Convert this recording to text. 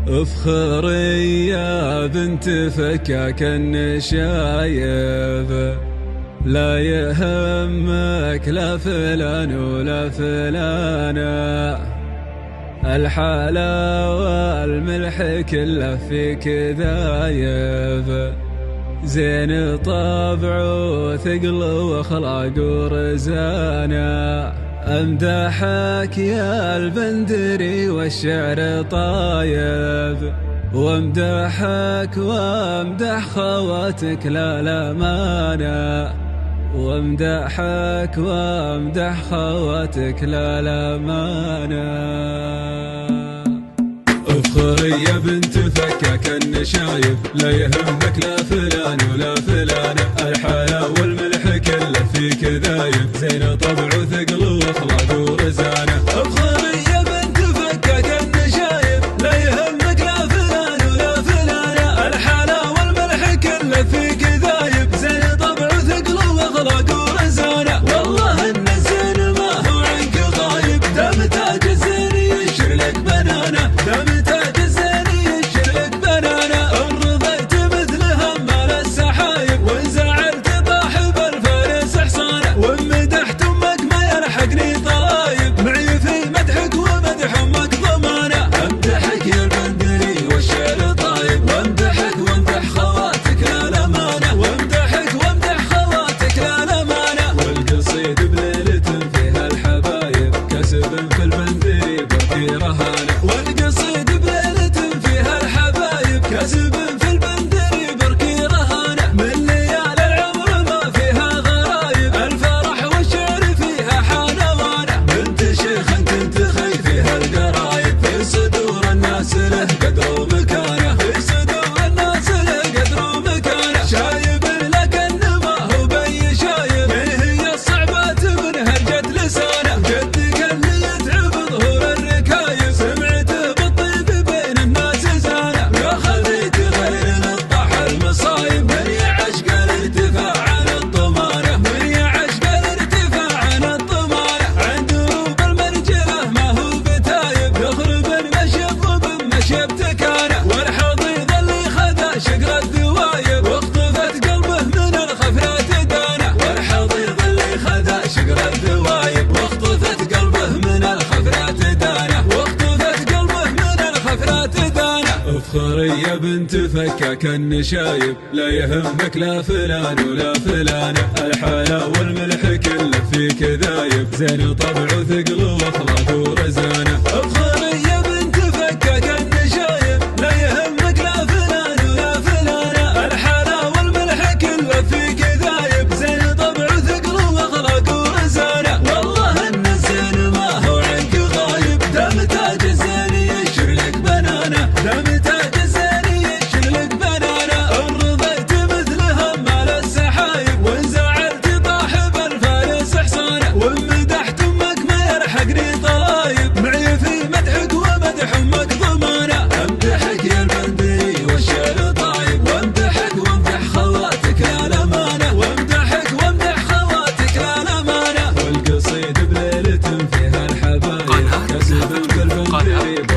افخري يا بنت فكاك النشايب، لا يهمك لا فلان ولا فلانة، الحلا والملح كله فيك ذايب، زين طبع وثقل واخلاق ورزانة، امدحك يا البندري والشعر طايب، وامدحك وامدح خواتك لا الامانة، وامدحك وامدح خواتك لا الامانة. افخري يا بنت فكاك النشايب، لا يهمك لا فلان ولا فلانة، الحلا والملح كله فيك ذايب، زين طبع وثقل واخلاق ورزانة. افخري يا بنت فكاك النشايب، لا يهمك لا فلان ولا فلانة، الحلا والملح كله فيك ذايب، زين طبع وثقل واخلاق ورزانة. والله ان الزين ما هو عنك غايب، دام تاج الزين يشر لك بنانة، دام تاج الزين يشر لك بنانة، ان رضيت مثلها مال السحايب، وان زعلت طاح بالفارس حصانة، وان مدحت امك ما يلحقني طايب، معي في مدحك ومدح امك ضمانة. امدحك يا البندري والشعر طايب، وامدحك وامدح خواتك لا الامانة، وامدحك وامدح خواتك لا الامانة، والقصيد بليلة فيها الحبايب، كسب في البندري بركي رهانة، والقصيد بليلة فيها الحبايب، كسب في البندري بركي رهانة، من ليال العمر ما فيها غرايب، الفرح والشعر فيها حانوانة، بنت شيخ كنت خي فيها القرايب، في صدور الناس له قدر ومكانه، في صدور الناس له قدر ومكانه، شايب لكن ما هو بي شايب، من هي الصعبات من هرجة لسانه، جدك اللي يتعب ظهور الركايب، سمعته بالطيب بين الناس زانه، يا خذيت غير نطح المصايب، من يعشق الارتفاع عن الطمانة، من يعشق الارتفاع عن الطمانة، عنده بالمرجلة ما هو بتايب، يخرب المشيب وبمشيب تكانه، والحضيض اللي خذا شقر الدوايب، واختفت قلبه من الخفرات دانه، والحضيض اللي خذا شقر الدوايب، واختفت قلبه من الخفرات دانه، واختفت قلبه من الخفرات دانه. افخري يا بنت فكاك النشايب، لا يهمك لا فلان ولا فلانة، الحلا والملح كله فيك ذايب، زين طبع وثقل واخلاق ورزانة. افخري يا بنت فكاك النشايب، لا يهمك لا فلان ولا فلانة، الحلا والملح كله فيك ذايب، زين طبع وثقل واخلاق ورزانة. والله ان الزين ما هو عنك غايب، دام تاج الزين يشر لك بنانة، دام تاج الزين يشر لك بنانة، ان رضيت مثلها مال السحايب، وان زعلت طاح بالفارس حصانة، وان مدحت امك ما يلحقني طايب، معي في مدحك ومدح امك ضمانة. امدحك يا البندري والشعر طايب، وامدحك وامدح خواتك لا الامانة، وامدحك وامدح خواتك لا الامانة، والقصيد بليلة فيها الحبايب، كسب في البندري